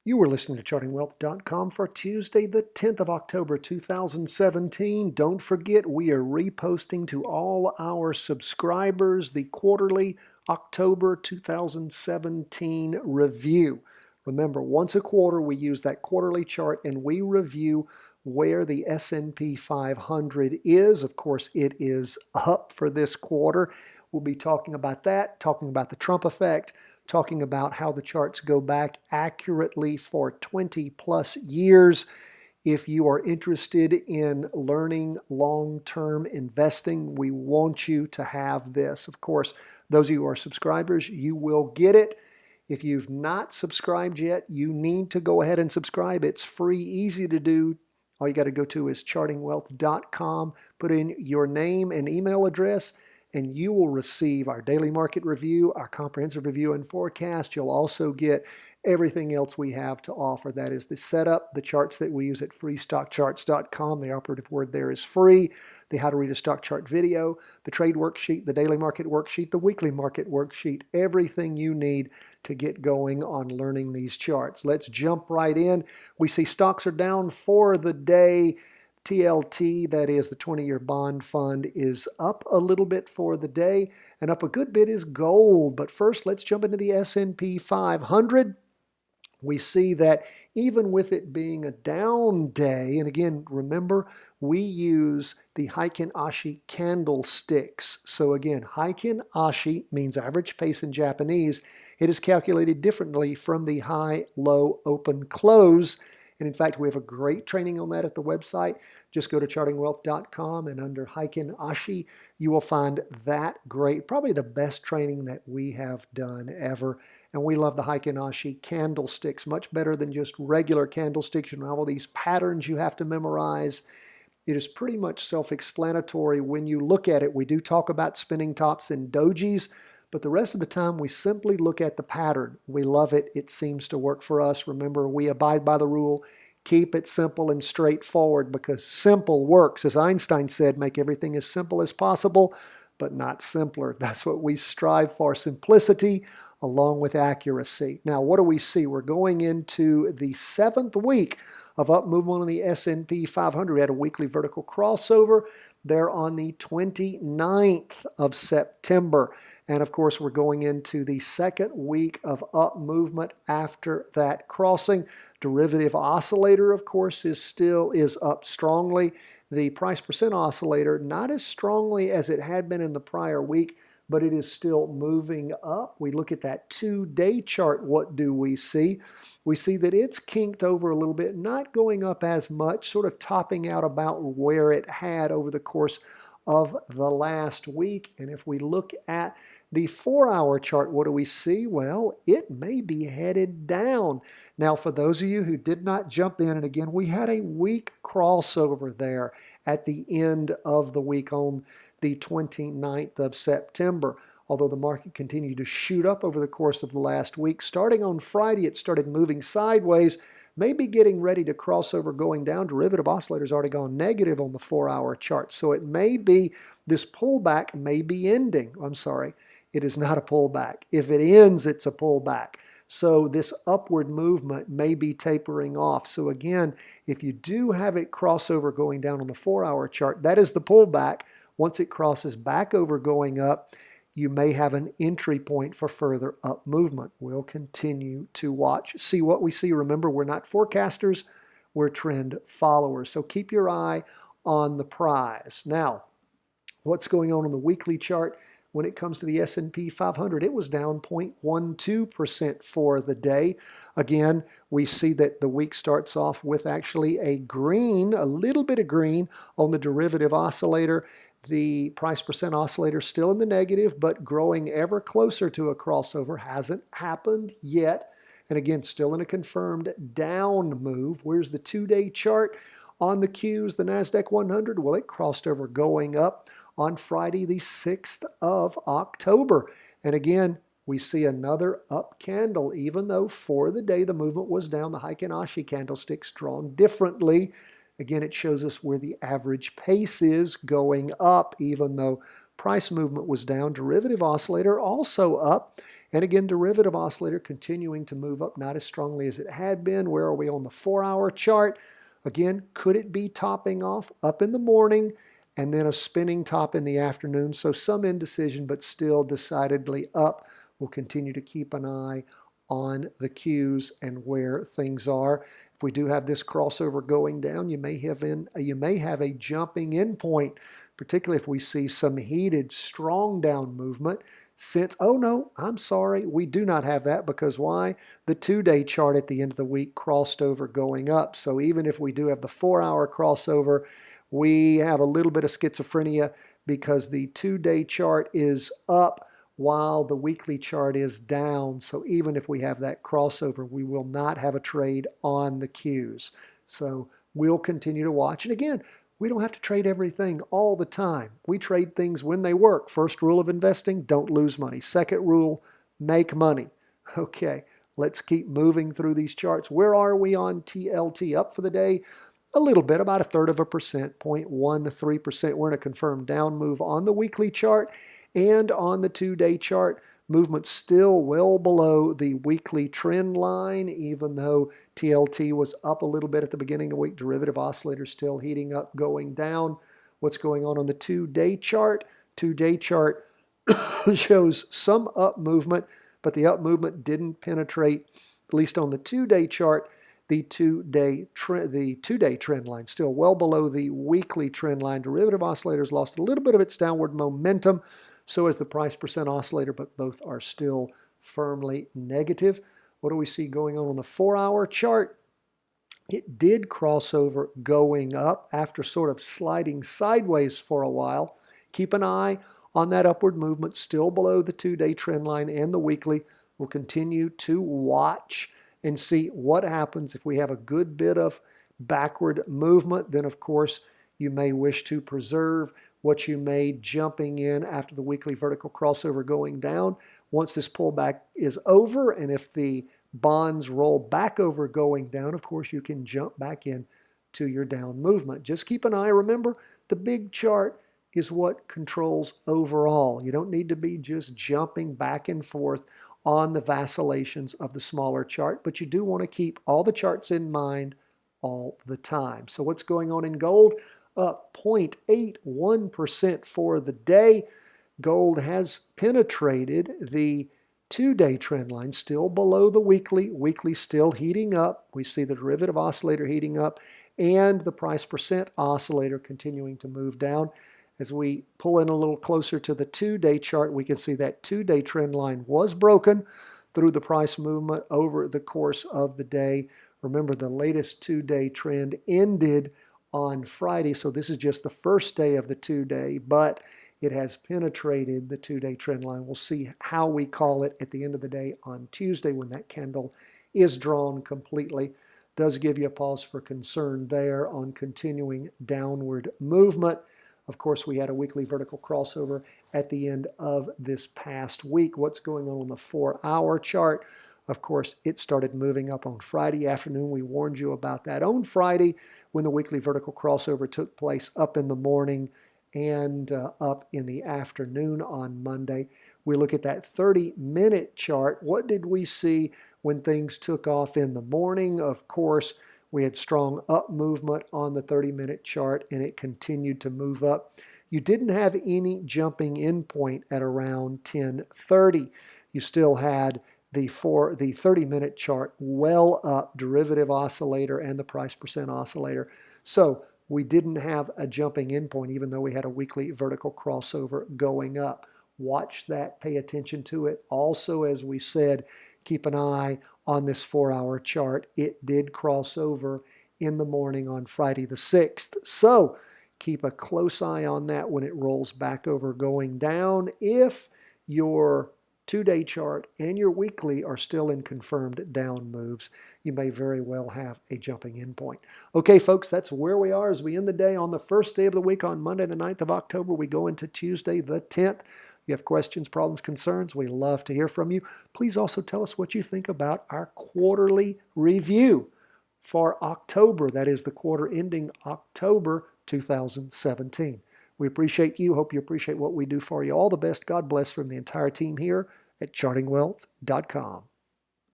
You were listening to chartingwealth.com for Tuesday, the 10th of October, 2017. Don't forget, we are reposting to all our subscribers the quarterly October 2017 review. Remember, once a quarter, we use that quarterly chart and we review where the S&P 500 is. Of course, it is up for this quarter. We'll be talking about that, talking about the Trump effect, talking about how the charts go back accurately for 20 plus years. If you are interested in learning long-term investing, we want you to have this. Of course, those of you who are subscribers, you will get it. If you've not subscribed yet, you need to go ahead and subscribe. It's free, easy to do. All you got to go to is chartingwealth.com, put in your name and email address, and you will receive our daily market review, our comprehensive review and forecast. You'll also get everything else we have to offer. That is the setup, the charts that we use at freestockcharts.com. The operative word there is free. The how to read a stock chart video, the trade worksheet, the daily market worksheet, the weekly market worksheet, everything you need to get going on learning these charts. Let's jump right in. We see stocks are down for the day. TLT, that is the 20-year bond fund, is up a little bit for the day, and up a good bit is gold. But first, let's jump into the S&P 500. We see that even with it being a down day, and again, remember, we use the Heikin Ashi candlesticks. So again, Heikin Ashi means average pace in Japanese. It is calculated differently from the high, low, open, close. And in fact, we have a great training on that at the website. Just go to chartingwealth.com, and under Heikin Ashi, you will find that great, probably the best training that we have done ever. And we love the Heikin Ashi candlesticks, much better than just regular candlesticks. You know, all these patterns you have to memorize. It is pretty much self-explanatory when you look at it. We do talk about spinning tops and dojis, but the rest of the time, we simply look at the pattern. We love it. It seems to work for us. Remember, we abide by the rule. Keep it simple and straightforward, because simple works. As Einstein said, make everything as simple as possible, but not simpler. That's what we strive for, simplicity along with accuracy. Now, what do we see? We're going into the 7th week of up movement on the S&P 500. We had a weekly vertical crossover there on the 29th of September. And of course, we're going into the 2nd week of up movement after that crossing. Derivative oscillator, of course, is up strongly. The price percent oscillator, not as strongly as it had been in the prior week, but it is still moving up. We look at that 2-day chart. What do we see? We see that it's kinked over a little bit, not going up as much, sort of topping out about where it had over the course of the last week. And if we look at the 4-hour chart, what do we see? Well, it may be headed down. Now, for those of you who did not jump in, and again, we had a weak crossover there at the end of the week on the 29th of September. Although the market continued to shoot up over the course of the last week. Starting on Friday, it started moving sideways, maybe getting ready to cross over going down. Derivative oscillator's already gone negative on the 4-hour chart. So it may be, this pullback may be ending. I'm sorry, it is not a pullback. If it ends, it's a pullback. So this upward movement may be tapering off. So again, if you do have it crossover going down on the 4-hour chart, that is the pullback. Once it crosses back over going up, you may have an entry point for further up movement. We'll continue to watch, see what we see. Remember, we're not forecasters, we're trend followers. So keep your eye on the prize. Now, what's going on the weekly chart? When it comes to the S&P 500, it was down 0.12% for the day. Again, we see that the week starts off with actually a green, a little bit of green on the derivative oscillator. The price percent oscillator still in the negative, but growing ever closer to a crossover. Hasn't happened yet. And again, still in a confirmed down move. Where's the 2-day chart on the Qs, the Nasdaq 100? Well, it crossed over going up on Friday, the 6th of October. And again, we see another up candle, even though for the day the movement was down. The Heikin Ashi candlesticks drawn differently. Again, it shows us where the average pace is going up, even though price movement was down. Derivative oscillator also up. And again, derivative oscillator continuing to move up, not as strongly as it had been. Where are we on the 4-hour chart? Again, could it be topping off up in the morning and then a spinning top in the afternoon? So some indecision, but still decidedly up. We'll continue to keep an eye on the cues and where things are. If we do have this crossover going down, you may have a jumping in point, particularly if we see some heated, strong down movement. Since, oh no, I'm sorry, we do not have that because why? The 2-day chart at the end of the week crossed over going up. So even if we do have the 4-hour crossover, we have a little bit of schizophrenia because the 2-day chart is up while the weekly chart is down. So even if we have that crossover, we will not have a trade on the cues. So we'll continue to watch. And again, we don't have to trade everything all the time. We trade things when they work. First rule of investing, don't lose money. Second rule, make money. Okay, let's keep moving through these charts. Where are we on TLT? Up for the day a little bit, about 1/3%, 0.13%. We're in a confirmed down move on the weekly chart. And on the 2-day chart, movement still well below the weekly trend line, even though TLT was up a little bit at the beginning of the week. Derivative oscillator still heating up, going down. What's going on the 2-day chart? 2-day chart shows some up movement, but the up movement didn't penetrate, at least on the 2-day chart, the two-day trend line. Still well below the weekly trend line. Derivative oscillators lost a little bit of its downward momentum. So is the price percent oscillator, but both are still firmly negative. What do we see going on the 4-hour chart? It did cross over going up after sort of sliding sideways for a while. Keep an eye on that upward movement, still below the 2-day trend line and the weekly. We'll continue to watch and see what happens. If we have a good bit of backward movement, then of course you may wish to preserve what you made jumping in after the weekly vertical crossover going down. Once this pullback is over, and if the bonds roll back over going down, of course you can jump back in to your down movement. Just keep an eye. Remember, the big chart is what controls overall. You don't need to be just jumping back and forth on the vacillations of the smaller chart, but you do want to keep all the charts in mind all the time. So what's going on in gold? Up 0.81% for the day. Gold has penetrated the 2-day trend line, still below the weekly. Weekly still heating up. We see the derivative oscillator heating up and the price percent oscillator continuing to move down. As we pull in a little closer to the 2-day chart, we can see that 2-day trend line was broken through the price movement over the course of the day. Remember, the latest 2-day trend ended on Friday, so this is just the first day of the 2-day, but it has penetrated the 2-day trend line. We'll see how we call it at the end of the day on Tuesday when that candle is drawn completely. Does give you a pause for concern there on continuing downward movement. Of course, we had a weekly vertical crossover at the end of this past week. What's going on the 4-hour chart? Of course, it started moving up on Friday afternoon. We warned you about that on Friday when the weekly vertical crossover took place up in the morning and up in the afternoon on Monday. We look at that 30-minute chart. What did we see when things took off in the morning? Of course, we had strong up movement on the 30-minute chart, and it continued to move up. You didn't have any jumping in point at around 10:30. You still had the 30-minute chart well up, derivative oscillator and the price percent oscillator. So we didn't have a jumping in point, even though we had a weekly vertical crossover going up. Watch that, pay attention to it. Also, as we said, keep an eye on this 4-hour chart. It did cross over in the morning on Friday the 6th. So keep a close eye on that when it rolls back over going down. If your 2-day chart and your weekly are still in confirmed down moves, you may very well have a jumping in point. Okay, folks, that's where we are as we end the day on the first day of the week on Monday, the 9th of October. We go into Tuesday, the 10th. You have questions, problems, concerns, we love to hear from you. Please also tell us what you think about our quarterly review for October. That is the quarter ending October 2017. We appreciate you. Hope you appreciate what we do for you. All the best. God bless from the entire team here at chartingwealth.com.